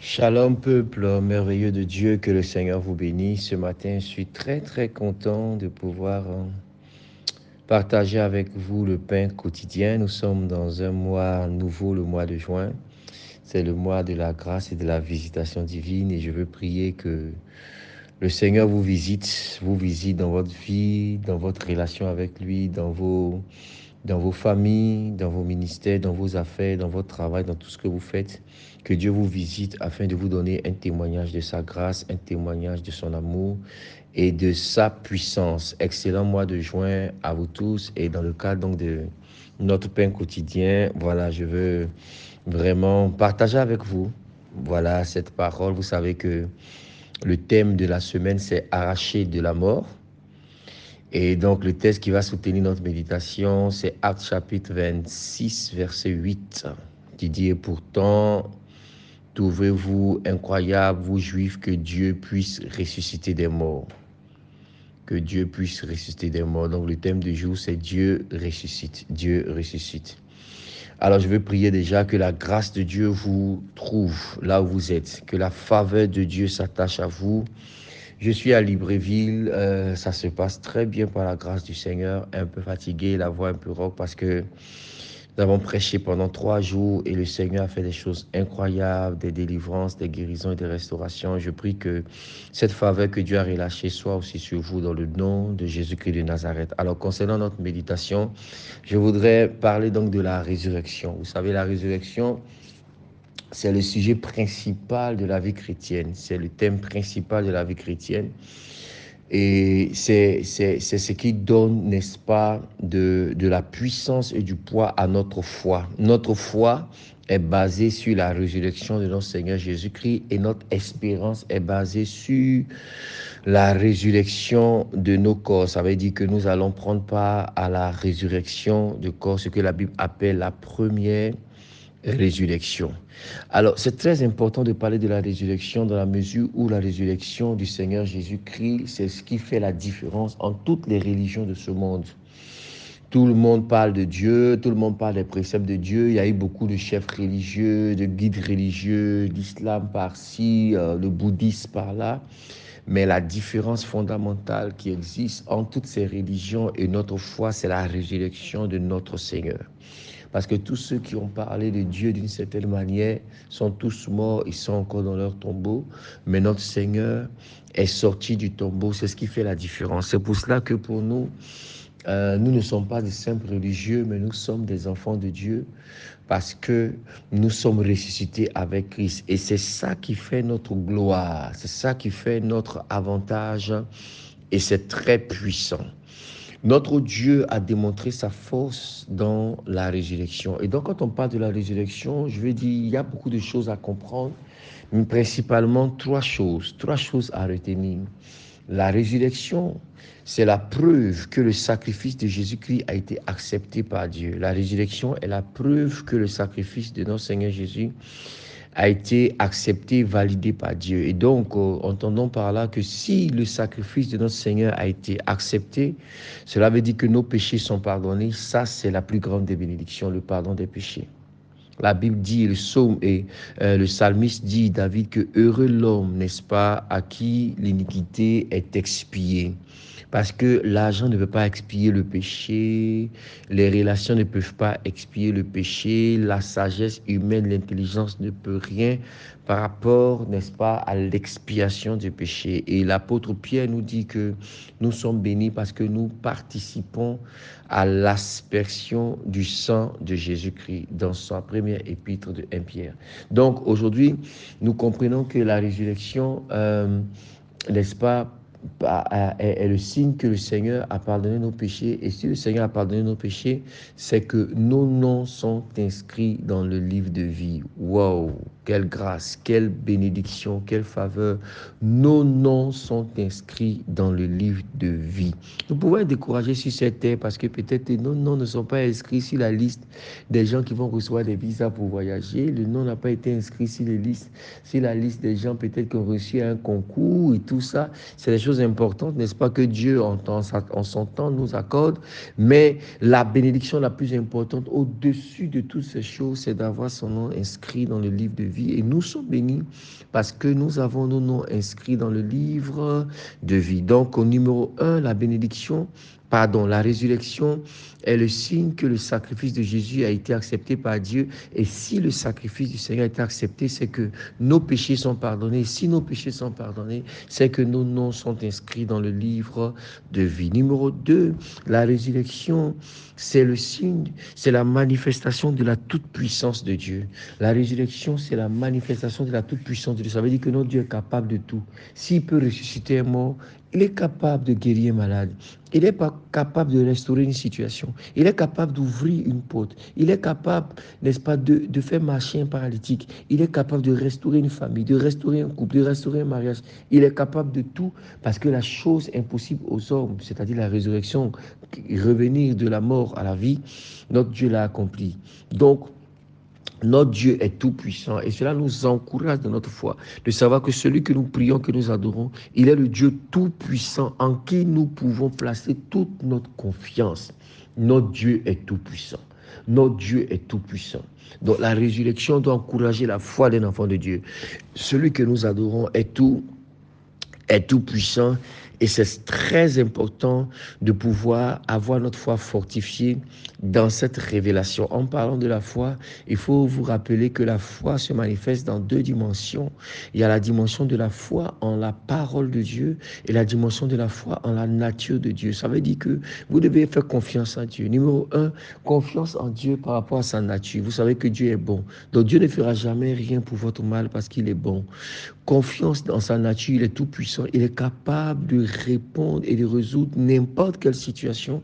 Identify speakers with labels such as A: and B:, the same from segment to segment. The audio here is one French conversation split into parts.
A: Shalom peuple merveilleux de Dieu, que le Seigneur vous bénisse. Ce matin, je suis très content de pouvoir partager avec vous le pain quotidien. Nous sommes dans un mois nouveau, le mois de juin. C'est le mois de la grâce et de la visitation divine et je veux prier que le Seigneur vous visite dans votre vie, dans votre relation avec lui, dans vos familles, dans vos ministères, dans vos affaires, dans votre travail, dans tout ce que vous faites. Que Dieu vous visite afin de vous donner un témoignage de sa grâce, un témoignage de son amour et de sa puissance. Excellent mois de juin à vous tous. Et dans le cadre donc de notre pain quotidien, voilà, je veux vraiment partager avec vous, voilà, cette parole. Vous savez que le thème de la semaine, c'est arracher de la mort. Et donc, le texte qui va soutenir notre méditation, c'est Actes chapitre 26, verset 8, qui dit « Et pourtant, trouvez-vous incroyable, vous Juifs, que Dieu puisse ressusciter des morts. » Que Dieu puisse ressusciter des morts. Donc, le thème du jour, c'est Dieu ressuscite. Dieu ressuscite. Alors, je veux prier déjà que la grâce de Dieu vous trouve là où vous êtes, que la faveur de Dieu s'attache à vous. Je suis à Libreville, ça se passe très bien par la grâce du Seigneur, un peu fatigué, la voix un peu rauque parce que nous avons prêché pendant 3 jours et le Seigneur a fait des choses incroyables, des délivrances, des guérisons et des restaurations. Je prie que cette faveur que Dieu a relâchée soit aussi sur vous dans le nom de Jésus-Christ de Nazareth. Alors concernant notre méditation, je voudrais parler donc de la résurrection. Vous savez, la résurrection, c'est le sujet principal de la vie chrétienne. C'est le thème principal de la vie chrétienne. Et c'est ce qui donne, n'est-ce pas, de la puissance et du poids à notre foi. Notre foi est basée sur la résurrection de notre Seigneur Jésus-Christ et notre espérance est basée sur la résurrection de nos corps. Ça veut dire que nous allons prendre part à la résurrection de corps, ce que la Bible appelle la première résurrection. Alors, c'est très important de parler de la résurrection dans la mesure où la résurrection du Seigneur Jésus-Christ, c'est ce qui fait la différence en toutes les religions de ce monde. Tout le monde parle de Dieu, tout le monde parle des préceptes de Dieu. Il y a eu beaucoup de chefs religieux, de guides religieux, l'islam par-ci, le bouddhisme par-là. Mais la différence fondamentale qui existe entre toutes ces religions et notre foi, c'est la résurrection de notre Seigneur. Parce que tous ceux qui ont parlé de Dieu d'une certaine manière sont tous morts, ils sont encore dans leur tombeau. Mais notre Seigneur est sorti du tombeau, c'est ce qui fait la différence. C'est pour cela que pour nous, nous ne sommes pas des simples religieux, mais nous sommes des enfants de Dieu parce que nous sommes ressuscités avec Christ. Et c'est ça qui fait notre gloire, c'est ça qui fait notre avantage et c'est très puissant. Notre Dieu a démontré sa force dans la résurrection. Et donc, quand on parle de la résurrection, je veux dire, il y a beaucoup de choses à comprendre, mais principalement 3 choses à retenir. La résurrection, c'est la preuve que le sacrifice de Jésus-Christ a été accepté par Dieu. La résurrection est la preuve que le sacrifice de notre Seigneur Jésus a été accepté, validé par Dieu. Et donc, entendons par là que si le sacrifice de notre Seigneur a été accepté, cela veut dire que nos péchés sont pardonnés. Ça, c'est la plus grande des bénédictions, le pardon des péchés. La Bible dit, le psaume et le psalmiste dit, David, que heureux l'homme, n'est-ce pas, à qui l'iniquité est expiée. Parce que l'argent ne peut pas expier le péché, les relations ne peuvent pas expier le péché, la sagesse humaine, l'intelligence ne peut rien par rapport, n'est-ce pas, à l'expiation du péché. Et l'apôtre Pierre nous dit que nous sommes bénis parce que nous participons à l'aspersion du sang de Jésus-Christ dans sa première épître de 1 Pierre. Donc aujourd'hui, nous comprenons que la résurrection, n'est-ce pas, est le signe que le Seigneur a pardonné nos péchés. Et si le Seigneur a pardonné nos péchés, c'est que nos noms sont inscrits dans le livre de vie. Wow, quelle grâce, quelle bénédiction, quelle faveur. Nos noms sont inscrits dans le livre de vie. Nous pouvons être découragés sur cette terre parce que peut-être nos noms ne sont pas inscrits sur la liste des gens qui vont recevoir des visas pour voyager. Le nom n'a pas été inscrit sur la liste des gens peut-être qui ont reçu un concours et tout ça. C'est des choses importantes, n'est-ce pas, que Dieu en son temps nous accorde. Mais la bénédiction la plus importante au-dessus de toutes ces choses, c'est d'avoir son nom inscrit dans le livre de vie et nous sommes bénis parce que nous avons nos noms inscrits dans le livre de vie. Donc, au numéro 1, la résurrection est le signe que le sacrifice de Jésus a été accepté par Dieu. Et si le sacrifice du Seigneur a été accepté, c'est que nos péchés sont pardonnés. Si nos péchés sont pardonnés, c'est que nos noms sont inscrits dans le livre de vie. Numéro 2, la résurrection, c'est le signe, c'est la manifestation de la toute-puissance de Dieu. La résurrection, c'est la manifestation de la toute-puissance de Dieu. Ça veut dire que notre Dieu est capable de tout. S'il peut ressusciter un mort, il est capable de guérir un malade. Il est pas capable de restaurer une situation. Il est capable d'ouvrir une porte. Il est capable, n'est-ce pas, de faire marcher un paralytique. Il est capable de restaurer une famille, de restaurer un couple, de restaurer un mariage. Il est capable de tout parce que la chose impossible aux hommes, c'est-à-dire la résurrection, revenir de la mort à la vie, notre Dieu l'a accompli. Donc, notre Dieu est tout puissant et cela nous encourage dans notre foi de savoir que celui que nous prions, que nous adorons, il est le Dieu tout puissant en qui nous pouvons placer toute notre confiance. Notre Dieu est tout puissant. Notre Dieu est tout puissant. Donc la résurrection doit encourager la foi d'un enfant de Dieu. Celui que nous adorons est tout puissant. Et c'est très important de pouvoir avoir notre foi fortifiée dans cette révélation. En parlant de la foi, il faut vous rappeler que la foi se manifeste dans deux dimensions. Il y a la dimension de la foi en la parole de Dieu et la dimension de la foi en la nature de Dieu. Ça veut dire que vous devez faire confiance en Dieu. Numéro 1, confiance en Dieu par rapport à sa nature. Vous savez que Dieu est bon. Donc Dieu ne fera jamais rien pour votre mal parce qu'il est bon. Confiance dans sa nature, il est tout puissant. Il est capable de répondre et de résoudre n'importe quelle situation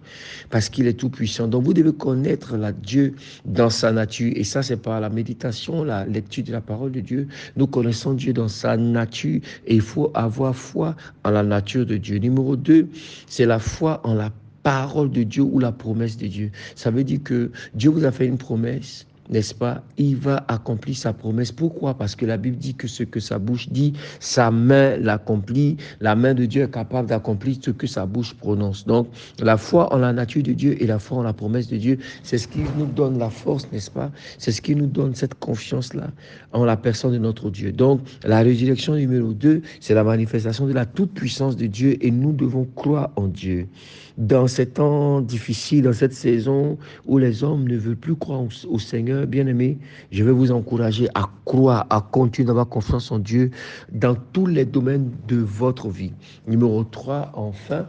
A: parce qu'il est tout puissant. Donc vous devez connaître Dieu dans sa nature et ça c'est par la méditation, la lecture de la parole de Dieu. Nous connaissons Dieu dans sa nature et il faut avoir foi en la nature de Dieu. Numéro 2, c'est la foi en la parole de Dieu ou la promesse de Dieu. Ça veut dire que Dieu vous a fait une promesse. N'est-ce pas? Il va accomplir sa promesse. Pourquoi? Parce que la Bible dit que ce que sa bouche dit, sa main l'accomplit. La main de Dieu est capable d'accomplir ce que sa bouche prononce. Donc, la foi en la nature de Dieu et la foi en la promesse de Dieu, c'est ce qui nous donne la force, n'est-ce pas? C'est ce qui nous donne cette confiance-là en la personne de notre Dieu. Donc, la résurrection numéro 2, c'est la manifestation de la toute-puissance de Dieu et nous devons croire en Dieu. Dans ces temps difficiles, dans cette saison où les hommes ne veulent plus croire au Seigneur, bien-aimés, je vais vous encourager à croire, à continuer d'avoir confiance en Dieu dans tous les domaines de votre vie. Numéro 3, enfin,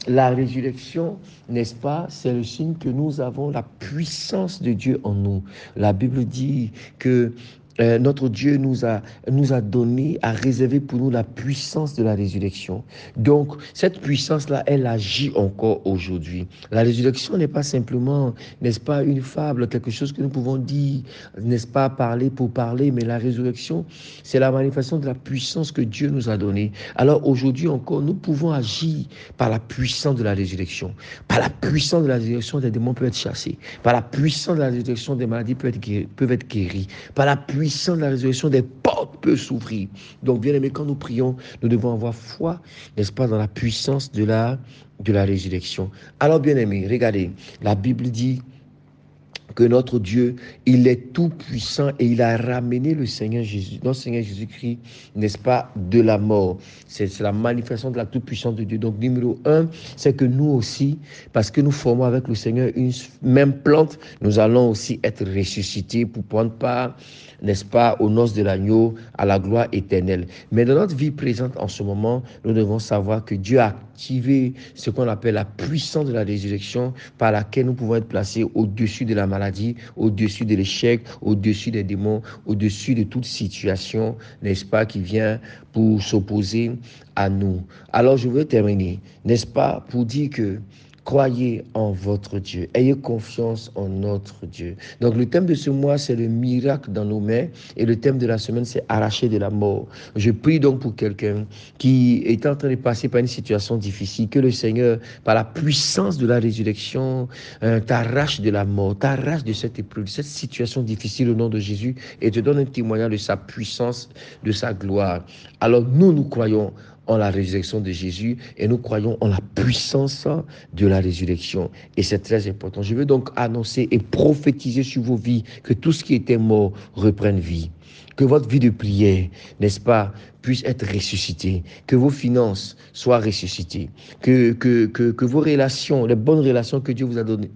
A: la résurrection, n'est-ce pas, c'est le signe que nous avons la puissance de Dieu en nous. La Bible dit que notre Dieu nous a donné, a réservé pour nous la puissance de la résurrection. Donc, cette puissance-là, elle agit encore aujourd'hui. La résurrection n'est pas simplement, n'est-ce pas, une fable, quelque chose que nous pouvons dire, n'est-ce pas, parler pour parler, mais la résurrection, c'est la manifestation de la puissance que Dieu nous a donnée. Alors, aujourd'hui encore, nous pouvons agir par la puissance de la résurrection. Par la puissance de la résurrection, des démons peuvent être chassés. Par la puissance de la résurrection, des maladies peuvent être guéries. Par la puissance de la résurrection, des portes peuvent s'ouvrir. Donc, bien aimé, quand nous prions, nous devons avoir foi, n'est-ce pas, dans la puissance de la résurrection. Alors, bien aimé, regardez, la Bible dit que notre Dieu, il est tout puissant et il a ramené le Seigneur Jésus, notre Seigneur Jésus-Christ, n'est-ce pas, de la mort. C'est la manifestation de la toute puissance de Dieu. Donc, numéro 1, c'est que nous aussi, parce que nous formons avec le Seigneur une même plante, nous allons aussi être ressuscités pour prendre part, n'est-ce pas, aux noces de l'agneau, à la gloire éternelle. Mais dans notre vie présente en ce moment, nous devons savoir que Dieu a activé ce qu'on appelle la puissance de la résurrection par laquelle nous pouvons être placés au-dessus de la maladie, au-dessus de l'échec, au-dessus des démons, au-dessus de toute situation, n'est-ce pas, qui vient pour s'opposer à nous. Alors je veux terminer, n'est-ce pas, pour dire que croyez en votre Dieu. Ayez confiance en notre Dieu. Donc, le thème de ce mois, c'est le miracle dans nos mains. Et le thème de la semaine, c'est arracher de la mort. Je prie donc pour quelqu'un qui est en train de passer par une situation difficile, que le Seigneur, par la puissance de la résurrection, t'arrache de la mort, t'arrache de cette épreuve, de cette situation difficile au nom de Jésus et te donne un témoignage de sa puissance, de sa gloire. Alors, nous croyons en la résurrection de Jésus et nous croyons en la puissance de la résurrection. Et c'est très important. Je veux donc annoncer et prophétiser sur vos vies que tout ce qui était mort reprenne vie. Que votre vie de prière, n'est-ce pas, puisse être ressuscitée. Que vos finances soient ressuscitées. Que vos relations, les bonnes relations que Dieu vous a donné,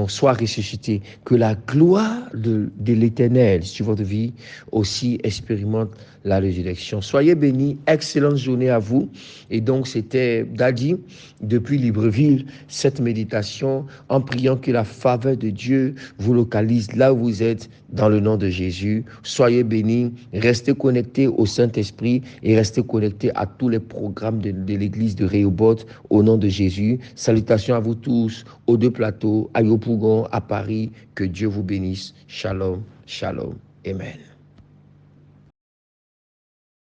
A: soient ressuscitées. Que la gloire de l'Éternel sur votre vie aussi expérimente la résurrection. Soyez bénis. Excellente journée à vous. Et donc, c'était Dadi depuis Libreville, cette méditation en priant que la faveur de Dieu vous localise là où vous êtes dans le nom de Jésus. Soyez bénis, restez connectés au Saint-Esprit et restez connectés à tous les programmes de l'église de Rehoboth au nom de Jésus. Salutations à vous tous, aux deux plateaux, à Yopougon, à Paris. Que Dieu vous bénisse. Shalom, shalom. Amen.